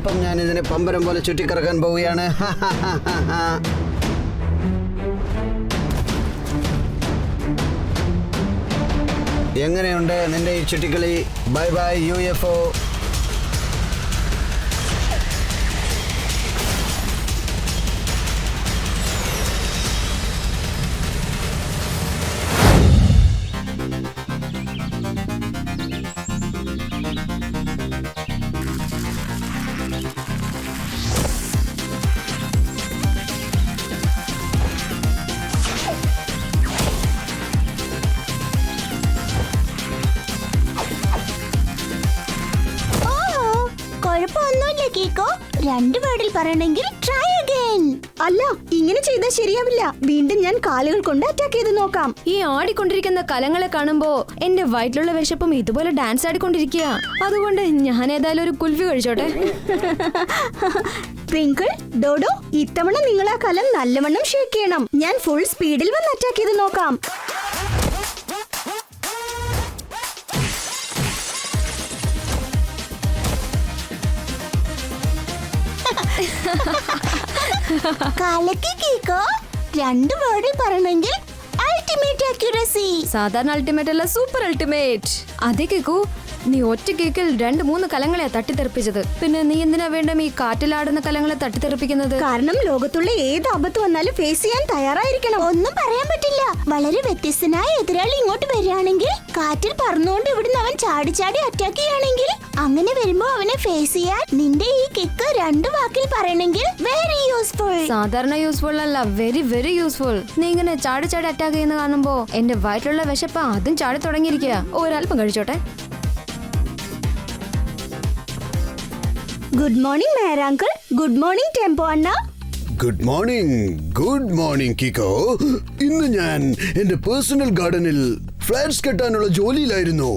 ഇപ്പം ഞാൻ ഇതിനെ പമ്പരം പോലെ ചുറ്റിക്കറക്കാൻ പോവുകയാണ്. എങ്ങനെയുണ്ട് നിന്റെ ഈ ചുറ്റിക്കളി? Bye bye UFO. രണ്ട് വേർഡിൽ പറയണമെങ്കിൽ ട്രൈ അഗൈൻ. അല്ല, ഇങ്ങനെ ചെയ്താൽ ശരിയാവില്ല. വീണ്ടും ഞാൻ കാലുകൾ കൊണ്ട് അറ്റാക്ക് ചെയ്ത് നോക്കാം. ഈ ആടിക്കൊണ്ടിരിക്കുന്ന കലങ്ങളെ കാണുമ്പോ എന്റെ വയറ്റിലുള്ള വിശപ്പും ഇതുപോലെ ഡാൻസ് ആടിക്കൊണ്ടിരിക്കുക. അതുകൊണ്ട് ഞാൻ ഏതായാലും ഒരു കുൽഫി കഴിച്ചോട്ടെ. ട്വിങ്കിൾ, ഡോഡോ, ഇത്തവണ നിങ്ങൾ ആ കലം നല്ലവണ്ണം ഷേക്ക് ചെയ്യണം. ഞാൻ ഫുൾ സ്പീഡിൽ വന്ന് അറ്റാക്ക് ചെയ്ത് നോക്കാം. രണ്ട് വേർഡിൽ പറയണമെങ്കിൽ അൾട്ടിമേറ്റ് അക്യുറസി. സാധാരണ അൾട്ടിമേറ്റ് അല്ല, സൂപ്പർ അൾട്ടിമേറ്റ്. അതേ കേക്കൂ, നീ ഒറ്റ കേക്കിൽ 2-3 കലങ്ങളെയാ തട്ടിത്തെറിപ്പിച്ചത്. പിന്നെ നീ എന്തിനാ വേണ്ട ഈ കാറ്റിലാടുന്ന കലങ്ങളെ തട്ടിത്തെറിപ്പിക്കുന്നത്? കാരണം ലോകത്തുള്ള ഏത് ആപത്ത് വന്നാലും ഫേസ് ചെയ്യാൻ തയ്യാറായിരിക്കണം. ഒന്നും പറയാൻ പറ്റില്ല. വളരെ വ്യത്യസ്തനായ എതിരാളി ഇങ്ങോട്ട് വരികയാണെങ്കിൽ, കാറ്റിൽ പറന്നുകൊണ്ട് ഇവിടുന്ന് അവൻ ചാടി ചാടി അറ്റാക്ക് ചെയ്യുകയാണെങ്കിൽ, അങ്ങനെ വരുമ്പോ അവനെ ഫേസ് ചെയ്യാൻ നിന്റെ ഈ കിക്ക് 2 വാക്കിൽ പറയണമെങ്കിൽ വെരി യൂസ്ഫുൾ. സാധാരണ യൂസ്ഫുൾ അല്ല, വെരി വെരി യൂസ്ഫുൾ. നീ ഇങ്ങനെ ചാടി ചാടി അറ്റാക്ക് ചെയ്യുന്ന കാണുമ്പോ എന്റെ വയറ്റിലുള്ള വിശപ്പ അതും ചാടി തുടങ്ങിയിരിക്കുക. ഒരൽപ്പം കഴിച്ചോട്ടെ. Good morning mayor uncle. Good morning tempo അണ്ണ. Good morning Kicko. ഇന്ന് ഞാൻ എന്റെ പേഴ്സണൽ ഗാർഡനിൽ ഫ്ലാറ്റ്സ് കെട്ടാനുള്ള ജോലിയിലായിരുന്നു.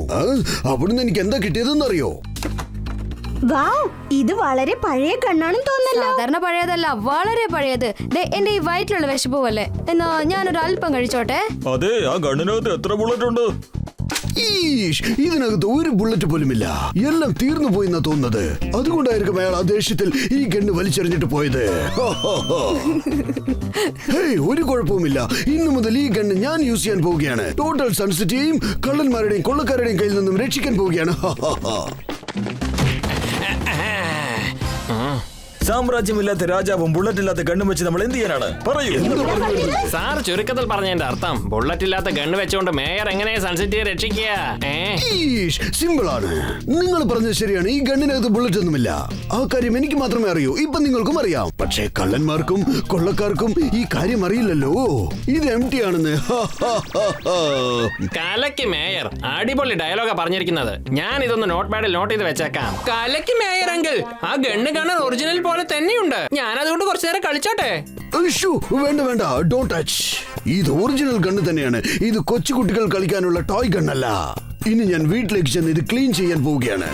അവിടുന്ന് എനിക്ക് എന്താ കിട്ടിയതെന്നറിയോ? വാവ്, ഇത് വളരെ പഴയ കണ്ണാണെന്ന് തോന്നുന്നല്ലോ. സാധാരണ പഴയതല്ല, വളരെ പഴയത്. എന്റെ ഈ വയറ്റിലുള്ള വിശപ്പ് പോലെ. എന്നാ ഞാനൊരു അല്പം കഴിച്ചോട്ടെ. അതെ, ആ ഗണ്ണിനകത്ത് എത്ര ബുള്ളറ്റ് ഉണ്ട്? ഇതിനകത്ത് ഒരു ബുള്ളറ്റ് പോലുമില്ല. എല്ലാം തീർന്നു പോയിന്നാ തോന്നുന്നത്. അതുകൊണ്ടായിരിക്കും അയാൾ ആ ദേഷ്യത്തിൽ ഈ ഗണ്ണ് വലിച്ചെറിഞ്ഞിട്ട് പോയത്. ഒരു കുഴപ്പവുമില്ല. ഇന്നു മുതൽ ഈ ഗണ്ണ് ഞാൻ യൂസ് ചെയ്യാൻ പോവുകയാണ്. ടോട്ടൽ സൺസിറ്റിയെയും കള്ളന്മാരുടെയും കൊള്ളക്കാരുടെയും കയ്യിൽ നിന്നും രക്ഷിക്കാൻ പോവുകയാണ്. സാമ്രാജ്യമില്ലാത്ത രാജാവും ബുള്ളറ്റ് ഇല്ലാത്ത ഗണ്ണും വെച്ച് നമ്മൾ എന്ത് ചെയ്യാനാണ്? പറയൂ. സാർ ചുരുക്കത്തിൽ പറഞ്ഞതിന്റെ അർത്ഥം ബുള്ളറ്റ് ഇല്ലാത്ത ഗണ്ണ് വെച്ചുകൊണ്ട് മേയർ എങ്ങനെ സൺസിറ്റിയെ രക്ഷിക്കുക? സിമ്പിൾ ആണ്. നിങ്ങൾ പറഞ്ഞത് ശരിയാണ്. ഈ ഗണ്ണിനകത്ത് ബുള്ളറ്റ് ഒന്നുമില്ല. ആ കാര്യം എനിക്ക് മാത്രമേ അറിയൂ. ഇപ്പൊ നിങ്ങൾക്കും അറിയാം. പക്ഷേ കള്ളന്മാർക്കും കൊള്ളക്കാർക്കും ഈ കാര്യം അറിയില്ലല്ലോ. ഇത് എംപ്റ്റി ആണെന്ന്. കലക്ക് മേയർ അടിപൊളി ഡയലോഗാ പറഞ്ഞിരിക്കുന്നത്. ഞാൻ ഇതൊന്ന് നോട്ട് പാഡിൽ നോട്ട് ചെയ്ത് വെച്ചേക്കാം. കലക്ക് മേയർ അങ്കിൾ, ആ ഗണ്ണ് കാണാൻ ഒറിജിനൽ പോലെ തന്നെയുണ്ട്. ഞാൻ അതുകൊണ്ട് കുറച്ചു നേരം കളിച്ചോട്ടെ? വേണ്ട, ഡോണ്ട് ടച്ച്. ഇത് ഒറിജിനൽ ഗണ്ണ് തന്നെയാണ്. ഇത് കൊച്ചുകുട്ടികൾ കളിക്കാനുള്ള ടോയ് ഗണ്ണല്ല. ഇനി ഞാൻ വീട്ടിലേക്ക് ചെന്ന് ഇത് ക്ലീൻ ചെയ്യാൻ പോവുകയാണ്.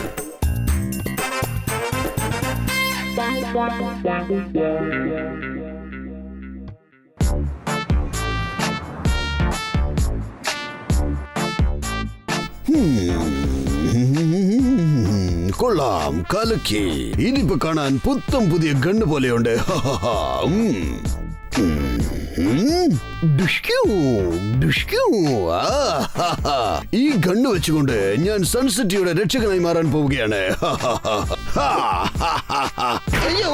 കൊള്ളാം, കലക്കി. ഇതിപ്പോ കാണാൻ പുത്തം പുതിയ ഗണ്ണ് പോലെയുണ്ട്. ഈ ഗണ്ണ് വെച്ചുകൊണ്ട് ഞാൻ സൺസിറ്റിയുടെ രക്ഷകനായി മാറാൻ പോവുകയാണ്. അയ്യോ,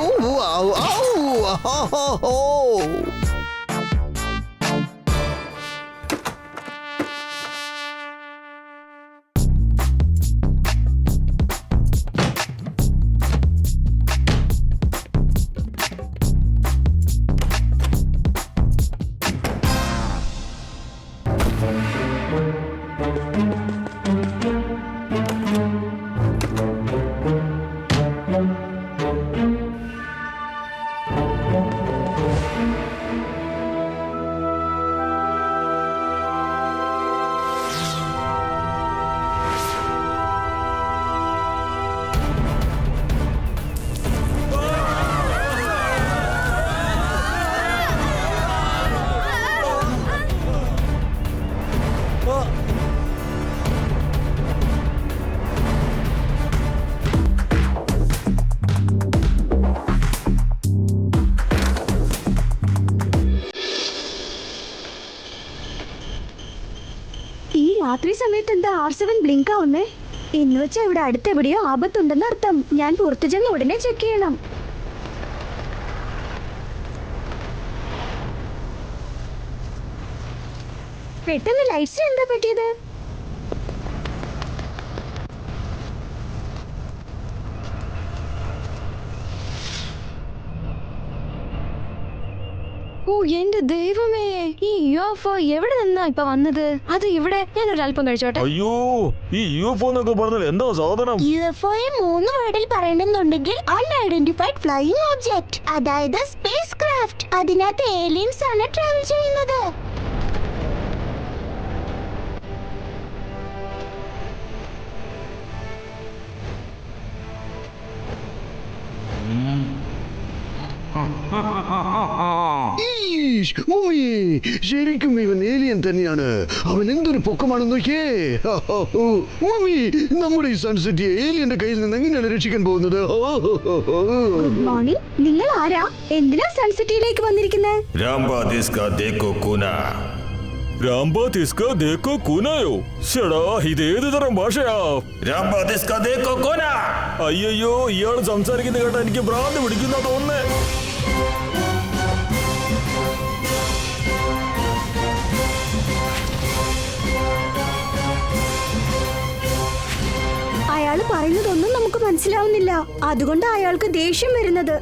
രാത്രി സമയത്ത് എന്താ R7 ബ്ലിങ്ക് ആവുന്നേ? എന്ന് വെച്ചാ ഇവിടെ അടുത്തെവിടെയോ ആപത്തുണ്ടെന്ന് അർത്ഥം. ഞാൻ പുറത്തു ചെന്ന് ഉടനെ ചെക്ക് ചെയ്യണം. പെട്ടെന്ന് ലൈറ്റ്സ് എന്താ പറ്റിയത്? ഓ എന്റെ ദൈവമേ, ഈ UFO എവിടെ നിന്നാ ഇപ്പൊ വന്നത്? അത് ഇവിടെ ഞാനൊരു അല്പം കഴിച്ചോട്ടെ. അയ്യോ, ഈ UFO എന്നൊക്കെ പറഞ്ഞാൽ എന്താ സാധനം? UFOയെ 3 വേർഡിൽ പറയണമെന്നുണ്ടെങ്കിൽ അൺഐഡന്റിഫൈഡ് ഫ്ലൈയിങ് ഒബ്ജക്റ്റ്, അതായത് സ്പേസ് ക്രാഫ്റ്റ്. അതിനകത്ത് ഏലിയൻസ് ആണ് ട്രാവൽ ചെയ്യുന്നത്. ശരിക്കും ഇവൻ ഏലിയൻ തന്നെയാണ്. അവൻ എന്തൊരു പൊക്കമാണെന്ന് നോക്കിയേ. മമ്മി, നമ്മുടെ ഈ സൺസിറ്റിയെ ഏലിയന്റെ കയ്യിൽ നിന്ന് എങ്ങനെയാണ് രക്ഷിക്കാൻ പോകുന്നത്? Good morning. നിങ്ങൾ ആരാ? എന്തിനാ സൺസിറ്റിയിലേക്ക് വന്നിരിക്കുന്നത്? രാംബാദിസ്കാ ദേക്കോ കൂന. രാംബാദിസ്കാ ദേക്കോ കൂനയോ? ശടാ, ഇതേത് തരം ഭാഷയാ? രാംബാദിസ്കാ ദേക്കോ കൂന. അയ്യോ, ഇയാൾ സംസാരിക്കുന്ന കേട്ടാ എനിക്ക് ഭ്രാന്ത് പിടിക്കുന്ന തോന്നുന്നേ. അയാള് പറയുന്നതൊന്നും നമുക്ക് മനസ്സിലാവുന്നില്ല. അതുകൊണ്ട് അയാൾക്ക് ദേഷ്യം വരുന്നത്.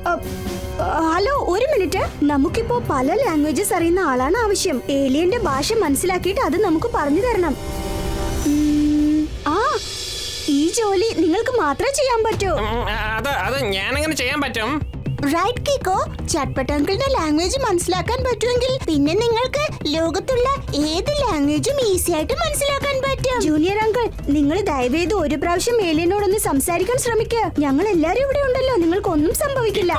ഹലോ, ഒരു മിനിറ്റ്. നമുക്കിപ്പോ പല ലാംഗ്വേജസ് അറിയുന്ന ആളാണ് ആവശ്യം. ഏലിയന്റെ ഭാഷ മനസ്സിലാക്കിയിട്ട് അത് നമുക്ക് പറഞ്ഞു തരണം. ഈ ജോലി നിങ്ങൾക്ക് മാത്രമേ ചെയ്യാൻ പറ്റൂ. അത് ഞാനെങ്ങനെ ചെയ്യാൻ പറ്റും? റൈറ്റ് കിക്കോ, ചട്പട്ട് അങ്കിളിന്റെ ലാംഗ്വേജ് മനസ്സിലാക്കാൻ പറ്റുമെങ്കിൽ പിന്നെ നിങ്ങൾക്ക് ലോകത്തുള്ള ഏത് ലാംഗ്വേജും ഈസി ആയിട്ട് മനസ്സിലാക്കാൻ പറ്റും. ജൂനിയർ അങ്കിൾ, നിങ്ങൾ ദയവേത് ഒരു പ്രാവശ്യം ഏലിയനോടൊന്ന് സംസാരിക്കാൻ ശ്രമിക്കുക. ഞങ്ങൾ എല്ലാരും ഇവിടെ ഉണ്ടല്ലോ, നിങ്ങൾക്കൊന്നും സംഭവിക്കില്ല.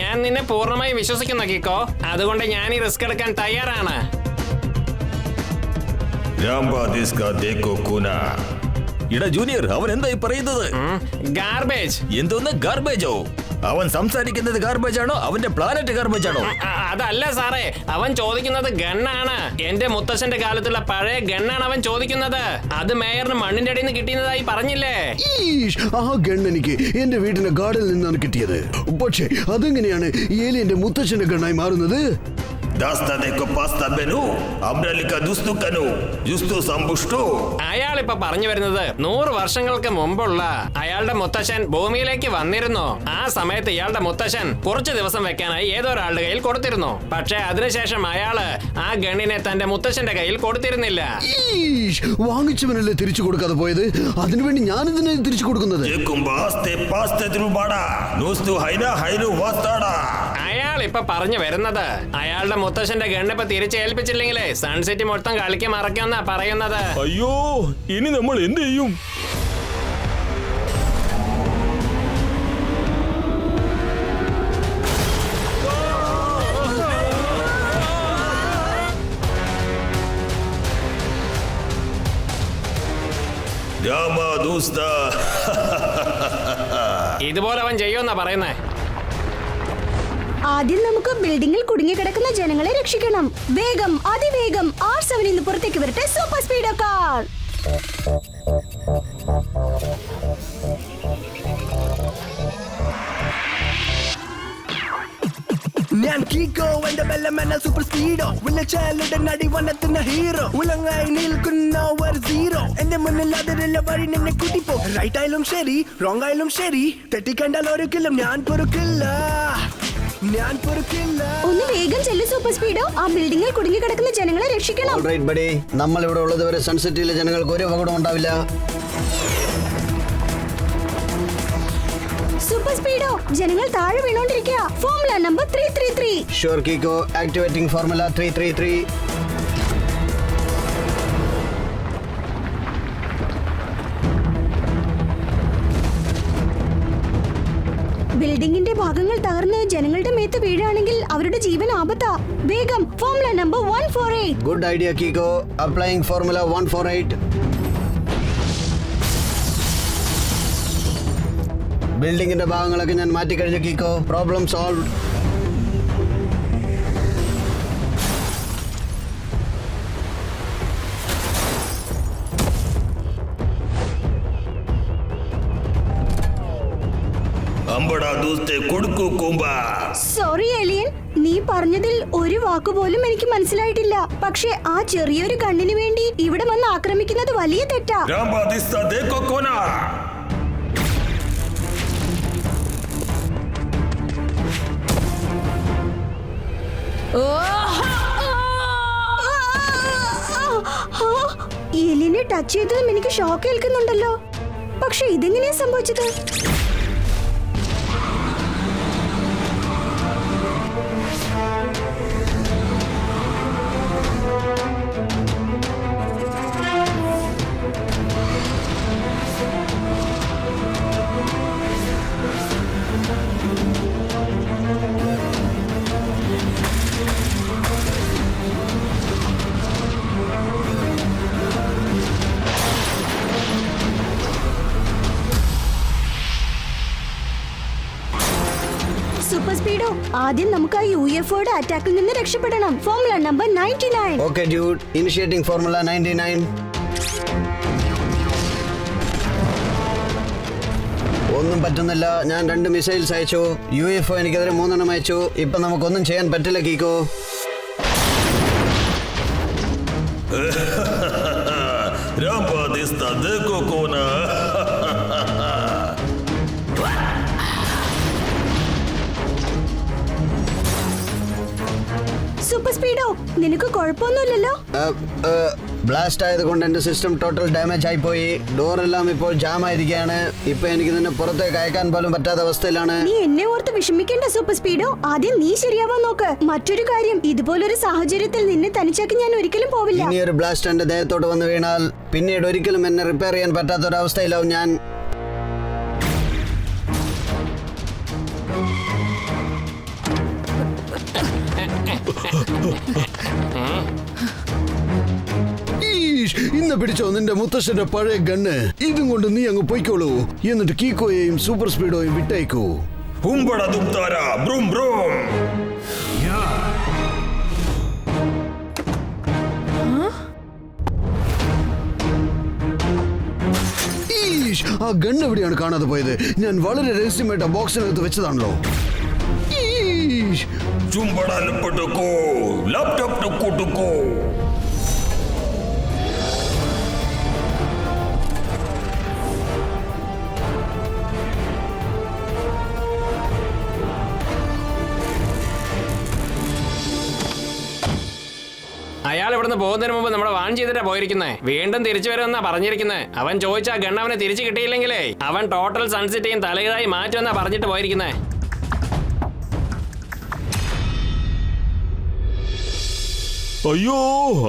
ഞാൻ നിന്നെ പൂർണ്ണമായി വിശ്വസിക്കുന്നു കിക്കോ. അതുകൊണ്ട് ഞാൻ ഈ റിസ്ക് എടുക്കാൻ തയ്യാറാണ്. ഇടാ ജൂനിയർ, അവൻ എന്തായി പറയുന്നത്? ഗാർബേജ്. എന്തോന്ന് ഗാർബേജോ? അവൻ സംസാരിക്കുന്നത് ഗാർബേജ് ആണോ? അവന്റെ പ്ലാനറ്റ് ഗാർബേജ് ആണോ? അതല്ല സാറേ, അവൻ ചോദിക്കുന്നത് ഗണ്ണാണ്. എന്റെ മുത്തശ്ശന്റെ കാലത്തുള്ള പഴയ ഗണ്ണാണ് അവൻ ചോദിക്കുന്നത്. അത് മേയറിന് മണ്ണിന്റെ അടിയിൽ നിന്ന് കിട്ടിയതായി പറഞ്ഞില്ലേ? ആ ഗൺ എനിക്ക് എന്റെ വീടിന്റെ ഗാർഡനിൽ നിന്നാണ് കിട്ടിയത്. പക്ഷേ അതെങ്ങനെയാണ് ഏലിയന്റെ മുത്തച്ഛന്റെ ഗണ്ണായി മാറുന്നത്? അയാളിപ്പോ പറഞ്ഞു വരുന്നത് 100 വർഷങ്ങൾക്ക് മുമ്പുള്ള അയാളുടെ മുത്തശ്ശൻ ഭൂമിയിലേക്ക് വന്നിരുന്നു. ആ സമയത്ത് ഇയാളുടെ മുത്തശ്ശൻ കുറച്ചു ദിവസം വെക്കാനായി ഏതോ ഒരാളുടെ കയ്യിൽ കൊടുത്തിരുന്നു. പക്ഷെ അതിനുശേഷം അയാള് ആ ഗണ്ണിനെ തന്റെ മുത്തശ്ശന്റെ കയ്യിൽ കൊടുത്തിരുന്നില്ല. വാങ്ങിച്ചവനല്ലേ തിരിച്ചു കൊടുക്കാതെ പോയത്? അതിനുവേണ്ടി ഞാനിതിനെ തിരിച്ചു കൊടുക്കുന്നത്. അയാൾ ഇപ്പൊ പറഞ്ഞു വരുന്നത് അയാളുടെ മുത്തശ്ശന്റെ ഗണ്ണിപ്പോ തിരിച്ചേൽപ്പിച്ചില്ലെങ്കിലേ സൺസിറ്റി മൊത്തം കളിക്ക് മറക്കാന്നാ പറയുന്നത്. അയ്യോ, ഇനി നമ്മൾ എന്ത് ചെയ്യും? ഇതുപോലെ അവൻ ചെയ്യുമെന്നാ പറയുന്നേ. ആദ്യം നമുക്ക് ബിൽഡിംഗിൽ കുടുങ്ങിക്കിടക്കുന്ന ജനങ്ങളെ രക്ഷിക്കണം. വേഗം, അതിവേഗം R7 നിന്ന് പുറത്തേക്ക് വരട്ടെ സൂപ്പർ സ്പീഡോ കാർ. ഞാൻ കീക്കോ, എന്റെ ബെല്ലമെന്ന സൂപ്പർ സ്പീഡോ. വിളിച്ചാലുടെ നടി വന്നെത്തുന്ന ഹീറോ. ഉലങ്ങായി നിൽക്കുന്ന ഒരു സീറോ. എന്റെ മുന്നിൽ അതിലുള്ള വഴി നിന്നെ കൂട്ടിപ്പോ. റൈറ്റ് ആയാലും ശരി, റോങ് ആയാലും ശരി, തെറ്റിക്കണ്ടാൽ ഒരിക്കലും ഞാൻ പൊറുക്കില്ല. ഒന്ന് വേഗം ചെല്ലു സൂപ്പർ സ്പീഡോ. ആ ബിൽഡിംഗിൽ കുടുങ്ങിക്കിടക്കുന്ന ജനങ്ങളെ രക്ഷിക്കണം. നമ്മൾ ഇവിടെ ഉള്ളത് വരെ സൺസിറ്റിയിലെ ജനങ്ങൾക്ക് ഒരു അപകടം ഉണ്ടാവില്ല. സൂപ്പർ സ്പീഡോ, ജനങ്ങൾ താഴെ വീണോണ്ടിരിക്കുക. Formula number 333. Sure Kicko, activating formula 333. ബിൽഡിംഗിന്റെ ഭാഗങ്ങൾ തകർന്ന് ജനങ്ങളുടെ മേത്ത് വീഴാണെങ്കിൽ അവരുടെ ജീവൻ ആപത്താ. വേഗം formula number 148. Good idea Kicko, applying formula 148. ബിൽഡിംഗിന്റെ ഭാഗങ്ങളൊക്കെ ഞാൻ മാറ്റിക്കഴിഞ്ഞു കീക്കോ. Problem solve. ഹംബടാ ദോസ്തേ കൊടുക്കൂ കൂമ്പ. സോറി ഏലിയൻ, നീ പറഞ്ഞതിൽ ഒരു വാക്കുപോലും എനിക്ക് മനസ്സിലായിട്ടില്ല. പക്ഷേ ആ ചെറിയൊരു ഗണ്ണിന് വേണ്ടി ഇവിടെ വന്ന് ആക്രമിക്കുന്നത് വലിയ തെറ്റാ. രാംബാ ദിസ്കാ ദേക്കോ കോന. ഏലിയനെ ടച്ച് ചെയ്തതും എനിക്ക് ഷോക്ക് ഏൽക്കുന്നുണ്ടല്ലോ. പക്ഷെ ഇതെങ്ങനെയാ സംഭവിച്ചത്? സൂപ്പർ സ്പീഡോ, ആദ്യം നമുക്ക് ആ UFOയുടെ അറ്റാക്കിൽ നിന്ന് രക്ഷപ്പെടണം. Formula number 99. Okay dude, initiating formula 99. ഒന്നും പറ്റുന്നില്ല. ഞാൻ 2 മിസൈൽസ് അയച്ചു. UFO എനിക്കെതിരെ 3 അയച്ചു. ഇപ്പൊ നമുക്കൊന്നും ചെയ്യാൻ പറ്റില്ല കീക്കോ. രാംബാ ദിസ്കാ ദേക്കോ കോന. സൂപ്പർ സ്പീഡോ, നിനക്ക് കുഴപ്പമൊന്നുമില്ലല്ലോ? ബ്ലാസ്റ്റ് ആയതുകൊണ്ട് എന്റെ സിസ്റ്റം ടോട്ടൽ ഡാമേജ് ആയി പോയി. ഡോറെല്ലാം ഇപ്പോൾ ജാം ആയിരിക്കുകയാണ്. ഇപ്പൊ എനിക്ക് നിന്നെ പുറത്തേക്ക് അയക്കാൻ പോലും പറ്റാത്ത അവസ്ഥയിലാണ്. നീ എന്നെ ഓർത്ത് വിഷമിക്കേണ്ട സൂപ്പർ സ്പീഡോ. ആദ്യം നീ ശരിയാവാൻ നോക്ക്. മറ്റൊരു കാര്യം, ഇതുപോലൊരു സാഹചര്യത്തിൽ നിന്നെ തനിച്ചാക്കി ഞാൻ ഒരിക്കലും പോവില്ല. ഇനി ഒരു ബ്ലാസ്റ്റ് എന്റെ ദേഹത്തോട്ട് വന്ന് വീണാൽ പിന്നീട് ഒരിക്കലും എന്നെ റിപ്പയർ ചെയ്യാൻ പറ്റാത്ത ഒരു അവസ്ഥയിലാവും ഞാൻ. ഇന്ന് പിടിച്ചോ നിന്റെ മുത്തശ്ശന്റെ പഴയ ഗണ്ണ്. ഇതും കൊണ്ട് നീ അങ്ങ് പൊയ്ക്കോളൂ. എന്നിട്ട് കീക്കോയെയും സൂപ്പർ സ്പീഡോയും വിട്ടയക്കൂ. ഹുംബടാ ദുംതാര ബ്രൂം ബ്രൂം. ആ ഗണ്ണ് എവിടെയാണ് കാണാതെ പോയത്? ഞാൻ വളരെ രഹസ്യമായിട്ട് ആ ബോക്സിനകത്ത് വെച്ചതാണല്ലോ. ചുംബടാ ലപ്പട്ടുക്കോ ലാപ്ടോപ്പ് ടുക്കുട്ടുക്കോ. അയാൾ ഇവിടുന്ന് പോകുന്നതിന് മുമ്പ് നമ്മളെ വാൺ ചെയ്തിട്ടാ പോയിരിക്കുന്നേ. വീണ്ടും തിരിച്ചു വരുമെന്നാ പറഞ്ഞിരിക്കുന്നത്. അവൻ ചോദിച്ചാ ഗണ്ണ് അവനെ തിരിച്ചു കിട്ടിയില്ലെങ്കിലേ അവൻ ടോട്ടൽ സൺസിറ്റിയും തലകീഴായി മാറ്റുമെന്നാ പറഞ്ഞിട്ട് പോയിരിക്കുന്നേ. അയ്യോ,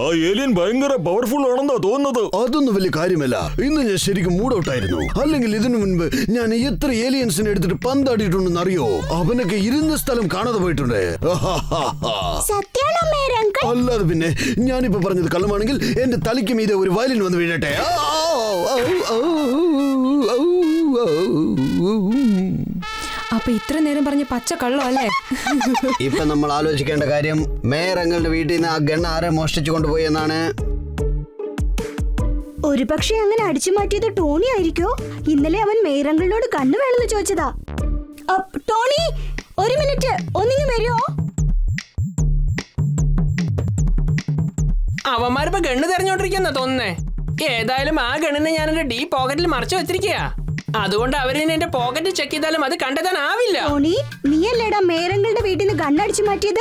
ആ ഏലിയൻ ഭയങ്കര പവർഫുൾ ആണെന്നാ തോന്നുന്നത്. അതൊന്നും വലിയ കാര്യമല്ല. ഇന്ന് ഞാൻ ശരിക്കും മൂഡൌട്ടായിരുന്നു. അല്ലെങ്കിൽ ഇതിനു മുൻപ് ഞാൻ എത്ര ഏലിയൻസിനെ എടുത്തിട്ട് പന്താടിയിട്ടുണ്ടെന്ന് അറിയോ? അവനൊക്കെ ഇരുന്ന സ്ഥലം കാണാതെ പോയിട്ടുണ്ട്. അല്ലാതെ പിന്നെ ഞാനിപ്പോ പറഞ്ഞത് കള്ളമാണെങ്കിൽ എന്റെ തലയ്ക്ക് മീതെ ഒരു വയലിൻ വന്ന് വീഴട്ടെ. അപ്പൊ ഇത്ര നേരം പറഞ്ഞ പച്ച കള്ളോ അല്ലേ? ഇപ്പൊ നമ്മൾ ആലോചിക്കേണ്ട കാര്യം മേയർ അങ്ങളുടെ വീട്ടിൽ നിന്ന് ആ ഗണ്ണ് ആരെ മോഷ്ടിച്ചു കൊണ്ടുപോയി എന്നാണ്. ഒരു പക്ഷേ അങ്ങനെ അടിച്ചു മാറ്റിയത് ടോണി ആയിരിക്കോ? ഇന്നലെ അവൻ മേയർ അങ്കിളിനോട് ഗണ്ണ് വേണമെന്ന് ചോദിച്ചതാ. ടോണി, ഒരു മിനിറ്റ്, ഒന്നിങ്ങ് വരുമോ? അവന്മാരിപ്പോ ഗണ്ണ് തെരഞ്ഞോണ്ടിരിക്കുന്ന തോന്നുന്നേ. ഏതായാലും ആ ഗണ്ണിനെ ഞാൻ എന്റെ ഡീ പോക്കറ്റിൽ മറച്ചു വെച്ചിരിക്കുക. അതുകൊണ്ട് അവര് എന്റെ പോക്കറ്റ് ചെക്ക് ചെയ്താലും അത് കണ്ടെത്താനാവില്ല. ടോണി, നീയല്ലേടാ മേയർ അങ്കിളുടെ വീട്ടിൽ നിന്ന് ഗണ്ണ് അടിച്ചു മാറ്റിയത്?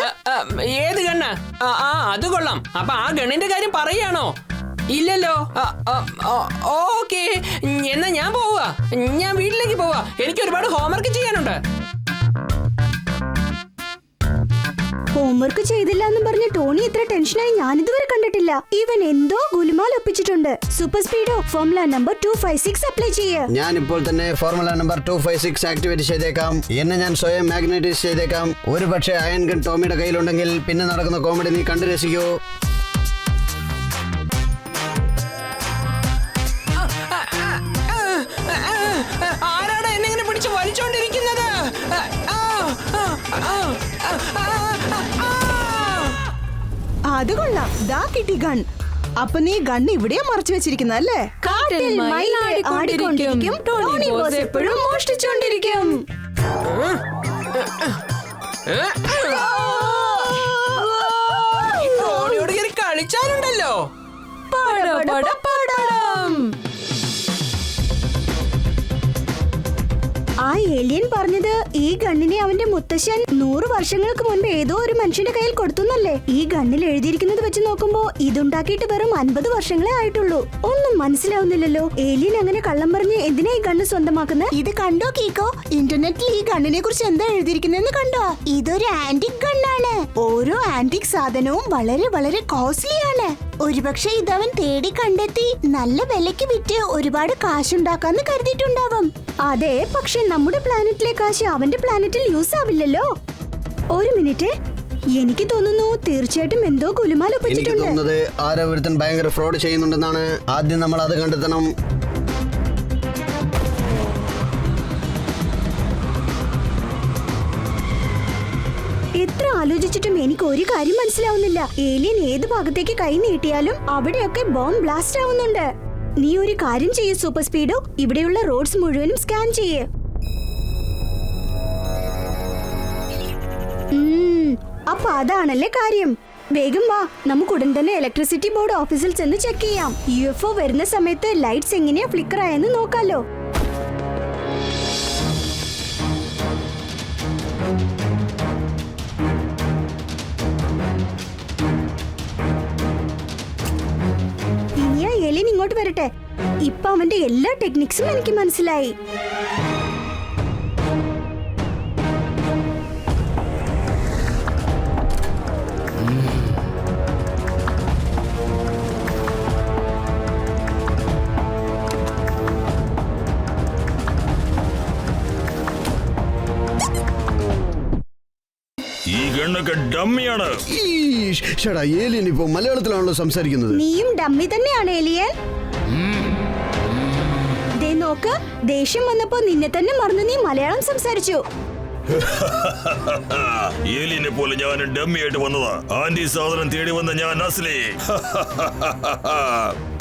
ഏത് ഗണ്ണ്? അത് കൊള്ളാം. അപ്പൊ ആ ഗണ്ണിന്റെ കാര്യം പറയാണോ? ഇല്ലല്ലോ. ഓക്കെ, എന്നാ ഞാൻ പോവുക. ഞാൻ വീട്ടിലേക്ക് പോവാ. എനിക്ക് ഒരുപാട് ഹോംവർക്ക് ചെയ്യാനുണ്ട്. ഹോംവർക്ക് ചെയ്തില്ല എന്ന് പറഞ്ഞ് ടോണി ഇത്ര ടെൻഷനായി ഞാനിതുവരെ കണ്ടിട്ടില്ല. ഇവൻ എന്തോ Gulumal ഒപ്പിച്ചിട്ടുണ്ട്. Super Speedo, formula number 256 apply ചെയ്യ്. ഞാൻ ഇപ്പോൾ തന്നെ ഫോർമുല നമ്പർ 256 ആക്ടിവേറ്റ് ചെയ്തേക്കാം. എന്നെ ഞാൻ സ്വയം മാഗ്നറ്റൈസ് ചെയ്തേക്കാം. ഒരു പക്ഷേ അയൺ ഗൺ ടോമിയുടെ കയ്യിലുണ്ടെങ്കിൽ പിന്നെ നടക്കുന്ന കോമഡി നീ കണ്ടു രസിക്കൂ. ആരാണ് എന്നെ ഇങ്ങനെ പിടിച്ച് വലിച്ചോണ്ടിരിക്കുന്നത്? അത് കൊള്ളാം, ദാ കിട്ടി ഗൺ. അപ്പൊ നീ ഗണ്ണ് ഇവിടെയാ മറച്ചു വെച്ചിരിക്കുന്നല്ലേ? കാട്ടിൽ മയിൽ ആടിക്കൊണ്ടിരിക്കും, ടോണി ബോസ് എപ്പോഴും മോഷ്ടിച്ചോണ്ടിരിക്കും. ട്രോളിയോട് കയറി കളിച്ചാലുണ്ടല്ലോ. ആ ഏലിയൻ പറഞ്ഞത് ഈ ഗണ്ണിനെ അവന്റെ മുത്തശ്ശൻ 100 വർഷങ്ങൾക്ക് മുൻപ് ഏതോ ഒരു മനുഷ്യന്റെ കയ്യിൽ കൊടുത്തുന്നല്ലേ. ഈ ഗണ്ണിൽ എഴുതിയിരിക്കുന്നത് വെച്ച് നോക്കുമ്പോ ഇതുണ്ടാക്കിയിട്ട് വെറും 50 വർഷങ്ങളെ ആയിട്ടുള്ളൂ. ഒന്നും മനസ്സിലാവുന്നില്ലല്ലോ. ഏലിയൻ അങ്ങനെ കള്ളം പറഞ്ഞ് എന്തിനാ ഈ ഗണ്ണ് സ്വന്തമാക്കുന്നത്? ഇത് കണ്ടോ കീക്കോ? ഇന്റർനെറ്റിൽ ഈ ഗണ്ണിനെ കുറിച്ച് എന്താ എഴുതിയിരിക്കുന്നതെന്ന് കണ്ടോ? ഇതൊരു ആന്റിക് ഗണ്ണാണ്. ഓരോ ആന്റിക് സാധനവും വളരെ വളരെ കോസ്റ്റ്ലി ആണ്. ഒരുപക്ഷെ ഇതവൻ തേടി കണ്ടെത്തി നല്ല വിലക്ക് വിറ്റ് ഒരുപാട് കാശുണ്ടാക്കാന്ന് കരുതിയിട്ടുണ്ടാവും. അതെ, പക്ഷെ നമ്മുടെ പ്ലാനറ്റിലെ കാശ് അവന്റെ പ്ലാനറ്റിൽ യൂസ് ആവില്ലല്ലോ. ഒരു മിനിറ്റ്, എനിക്ക് തോന്നുന്നു തീർച്ചയായിട്ടും എന്തോ ഗുലുമാൽ എനിക്ക് ഒപ്പിച്ചിട്ടുണ്ട്. തോന്നുന്നത് ആരോ ഒരുത്തൻ ഭയങ്കര ഫ്രോഡ് ചെയ്യുന്നുണ്ടെന്നാണ്. ആദ്യം നമ്മൾ അത് കണ്ടെത്തണം. എത്ര ആലോചിച്ചിട്ടും എനിക്ക് ഒരു കാര്യം മനസ്സിലാവുന്നില്ല. ഏലിയൻ ഏത് ഭാഗത്തേക്ക് കൈ നീട്ടിയാലും അവിടെയൊക്കെ ബോംബ് ബ്ലാസ്റ്റ് ആവുന്നുണ്ട്. നീ ഒരു കാര്യം ചെയ്യ് സൂപ്പർ സ്പീഡോ, ഇവിടെയുള്ള റോഡ്സ് മുഴുവനും സ്കാൻ ചെയ്യ്. അപ്പൊ അതാണല്ലേ കാര്യം. വേഗം വാ, നമുക്ക് ഉടൻ തന്നെ ഇലക്ട്രിസിറ്റി ബോർഡ് ഓഫീസിൽ ചെന്ന് ചെക്ക് ചെയ്യാം. UFO വരുന്ന സമയത്ത് ലൈറ്റ്സ് എങ്ങനെയാ ഫ്ലിക്കർ ആയെന്ന് നോക്കാലോ. ഇനിയാ എലിൻ ഇങ്ങോട്ട് വരട്ടെ. ഇപ്പൊ അവന്റെ എല്ലാ ടെക്നിക്സും എനിക്ക് മനസ്സിലായി. ഈ ഗണ്ണൊക്കെ ഡമ്മിയാണ്. ഏലിയൻ ഇപ്പോ മലയാളത്തിലാണല്ലോ സംസാരിക്കുന്നത്. നീയും ഡമ്മി തന്നെയാണ് ഏലിയൻ. ദേ നോക്ക്, ദേഷ്യം വന്നപ്പോ നിന്നെ തന്നെ മറന്ന് നീ മലയാളം സംസാരിച്ചു. ഏലിയനെ പോലെ ഞാൻ ഡമ്മിയായിട്ട് വന്നതാ. ആന്റി സാധനം തേടി വന്ന ഞാൻ അസ്ലി.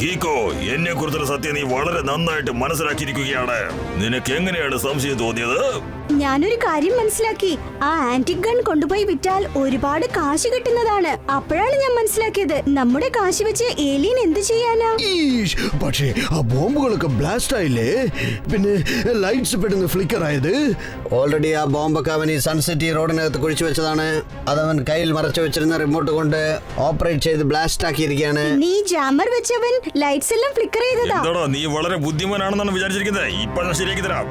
കീക്കോ, എന്നെ കുറിച്ചുള്ള സത്യം നീ വളരെ നന്നായിട്ട് മനസ്സിലാക്കിയിരിക്കുകയാണ്. നിനക്ക് എങ്ങനെയാണ് സംശയം തോന്നിയത്? ഞാനൊരു കാര്യം മനസ്സിലാക്കി. ആ ആന്റിക് ഗൺ കൊണ്ടുപോയി വിറ്റാൽ ഒരുപാട് കാശ് കിട്ടുന്നതാണ്. അപ്പോഴാണ് ഞാൻ മനസ്സിലാക്കിയത് നമ്മുടെ കാശ് വെച്ച് ഏലിയൻ എന്ത് ചെയ്യാനാ. പക്ഷേ ആ ബോംബുകളൊക്കെ ബ്ലാസ്റ്റ് ആയില്ലേ, പിന്നെ ലൈറ്റ്സ് പെട്ടെന്ന് ഫ്ലിക്കർ ആയത്. ഓൾറെഡി ആ ബോംബൊക്കെ അവൻ ഈ സൺസിറ്റി റോഡിനകത്ത് കുഴിച്ചു വെച്ചതാണ്. അതവൻ കയ്യിൽ മറച്ചു വെച്ചിരുന്ന റിമോട്ട് കൊണ്ട് ഓപ്പറേറ്റ് ചെയ്ത് ബ്ലാസ്റ്റ് ആക്കിയിരിക്കുകയാണ്. നീ ജാമർ വെച്ചവൻ ലൈറ്റ്സ് എല്ലാം ഫ്ലിക്കർ ചെയ്തതാ. എന്താടാ നീ വളരെ ബുദ്ധിമാനാണെന്നാണ് വിചാരിച്ചിരിക്കുന്നത്. ഇപ്പൊ ഞാൻ ശരിയാക്കി തരാം.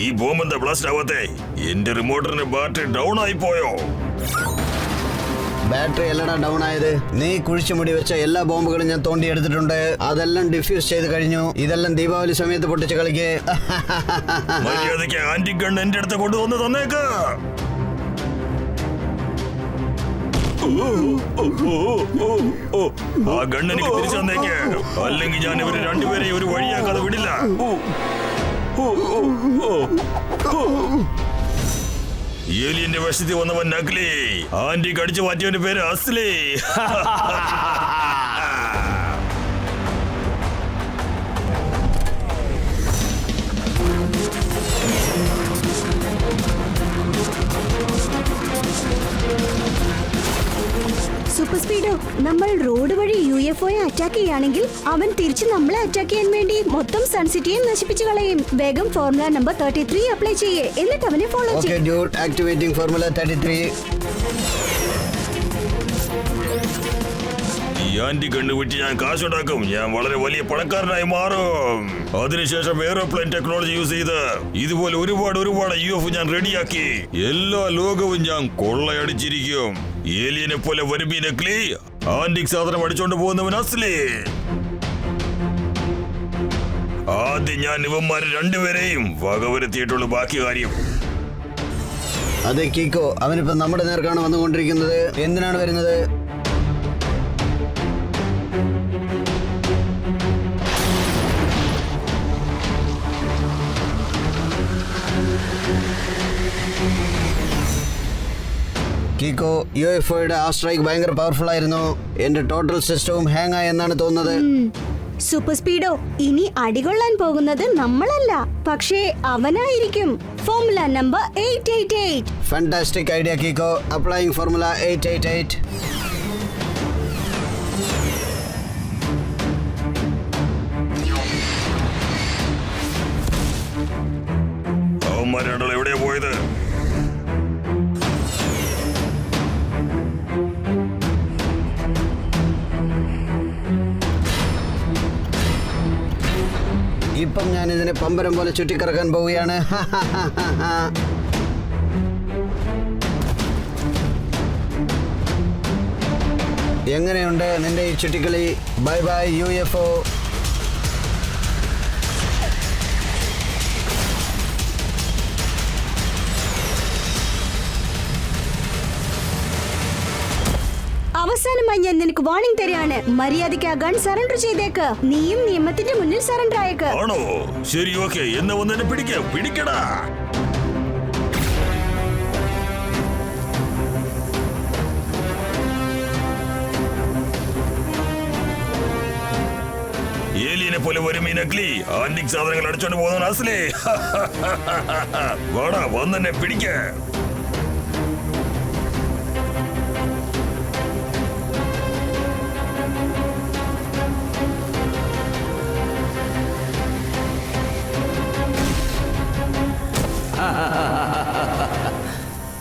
ഈ ബോംബ് എന്താ ബ്ലാസ്റ്റ് ആവാത്തെ? എന്റെ റിമോട്ടറിന്റെ ബാറ്ററി ഡൗൺ ആയി പോയോ? ബാറ്ററി എല്ലടാ ഡൗൺ ആയത്. നീ കുഴിച്ചു മുടി വെച്ച എല്ലാ ബോംബുകളും ഞാൻ തോണ്ടി എടുത്തിട്ടുണ്ട്. അതെല്ലാം ഡിഫ്യൂസ് ചെയ്ത് കഴിഞ്ഞു. ഇതെല്ലാം ദീപാവലി സമയത്ത് പൊട്ടിച്ച് കളിക്ക്. മര്യാദയ്ക്ക് ആന്റി ഗൺ എന്റെ അടുത്ത് കൊണ്ടുവന്ന് തന്നേക്ക്. ആ ഗൺ എനിക്ക് തിരിച്ചു തന്നേക്ക്, അല്ലെങ്കിൽ ഞാൻ ഇവര് രണ്ടുപേരെയും ഒരു വഴിയാക്കാതെ വിടില്ല. ഏലിയന്റെ വശത്തിൽ വന്നവൻ നഗ്ലി, ആന്റി കടിച്ചു മാറ്റിയവന്റെ പേര് അസ്ലി. സൂപ്പർ സ്പീഡോ, നമ്മൾ റോഡ് വഴി UFOയെ അറ്റാക്ക് ചെയ്യുകയാണെങ്കിൽ അവൻ തിരിച്ച് നമ്മളെ അറ്റാക്ക് ചെയ്യാൻ വേണ്ടി മൊത്തം സൺസിറ്റിയെ നശിപ്പിച്ചു കളയും. വേഗം ഫോർമുല നമ്പർ 33 അപ്ലൈ ചെയ്യേ, എന്നിട്ട് അവനെ ഫോളോ ചെയ്യേ. Okay dude, activating formula 33. ഈ ആന്റി കണ്ടുപിടിച്ച് ഞാൻ കാശുണ്ടാക്കും. ഞാൻ വളരെ വലിയ പണക്കാരനായി മാറും. അതിനുശേഷം എയറോപ്ലെയിൻ ടെക്നോളജി യൂസ് ചെയ്ത് ഇതുപോലെ ഒരുപാട് UFO ഞാൻ റെഡിയാക്കി എല്ലാ ലോകവും ഞാൻ കൊള്ളയടിച്ചിരിക്കും. ഏലിയനെ പോലെ വരുമ്പി നക്ലി, ആന്റിക് സാധനം അടിച്ചോണ്ട് പോകുന്നവൻ അസ്ലി. ആദ്യം ഞാൻ ഇവന്മാരെ രണ്ടുപേരെയും വകവരുത്തിയിട്ടുള്ള ബാക്കി കാര്യം. അതെ കീക്കോ, അവനിപ്പോ നമ്മുടെ നേർക്കാണ് വന്നുകൊണ്ടിരിക്കുന്നത്. എന്തിനാണ് വരുന്നത്? കീക്കോ, UFOയുടെ ആ സ്ട്രൈക്ക് ഭയങ്കര പവർഫുൾ ആയിരുന്നു. എന്റെ ടോട്ടൽ സിസ്റ്റവും ഹാങ് ആയി എന്നാണ് തോന്നുന്നത്. സൂപ്പർ സ്പീഡോ, ഇനി അടികൊള്ളാൻ പോകുന്നത് നമ്മളല്ല, പക്ഷേ അവനായിരിക്കും. Formula number 888. Fantastic idea Kicko. Applying formula 888. അവന്മാരാണല്ലോ എവിടെയാ പോയത്? ഇപ്പം ഞാൻ ഇതിനെ പമ്പരം പോലെ ചുറ്റിക്കറക്കാൻ പോവുകയാണ്. എങ്ങനെയുണ്ട് നിന്റെ ഈ ചുറ്റിക്കളി? Bye bye UFO. അവസാനമായി ഞാൻ നിനക്ക് വാർണിംഗ് തരികയാണ്. മര്യാദയ്ക്ക് ആ ഗൺ സറണ്ടർ ചെയ്തേക്ക്. നീയും നിയമത്തിന്റെ മുന്നിൽ സറണ്ടർ ആയേക്ക്. ആണോ? ശരി, ഓക്കെ. എന്ന് വന്നെ പിടിക്കടാ. ഏലിയനെ പോലെ ഒരു മീനഗ്ലി ആന്റിക് സാധനങ്ങൾ അടിച്ചോണ്ട് പോകുന്ന അസലേ. വാടാ, വന്നെ പിടിക്ക.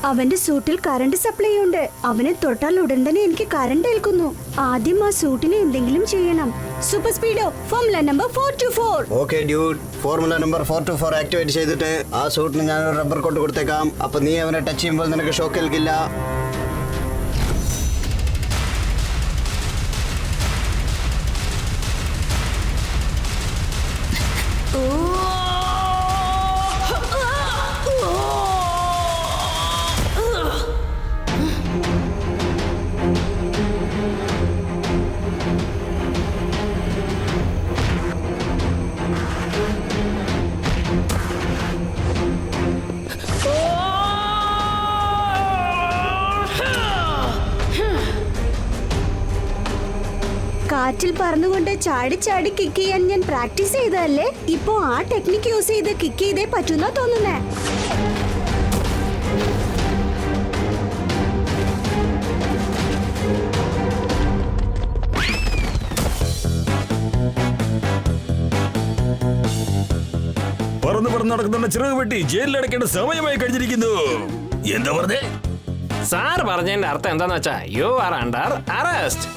അവന്റെ സൂട്ടിൽ കറണ്ട് സപ്ലൈ ഉണ്ട്. അവനെ തൊട്ടാൽ ഉടൻ തന്നെ എനിക്ക് കറണ്ട് ഏൽക്കുന്നു. ആദ്യം ആ സൂട്ടിനെ എന്തെങ്കിലും ചെയ്യണം. Super Speedo, formula number 424. Okay dude, formula number 424 activate ചെയ്തിട്ട് ആ സൂട്ടിന് ഞാൻ ഒരു റബ്ബർ കോട്ട് കൊടുത്തേക്കാം. അപ്പൊ നീ അവനെ ടച്ച് ചെയ്യുമ്പോൾ നിനക്ക് ഷോക്ക് ഏൽക്കില്ല. കാറ്റിൽ പറന്നുകൊണ്ട് ചാടി ചാടി കിക്ക് ചെയ്യാൻ ഞാൻ പ്രാക്ടീസ് ചെയ്തതല്ലേ. ഇപ്പോ ആ ടെക്നിക്ക് യൂസ് ചെയ്ത് കിക്ക് ചെയ്തേ പറ്റുന്ന തോന്നുന്നേ. പറന്ന് നടക്കുന്ന ചിറക് വെട്ടി ജയിലിലടക്കേണ്ട സമയമായി കഴിഞ്ഞിരിക്കുന്നു. എന്താ പറഞ്ഞേ? സാർ പറഞ്ഞതിന്റെ അർത്ഥം എന്താന്ന് വെച്ചാ യു ആർ അണ്ടർ അറസ്റ്റ്.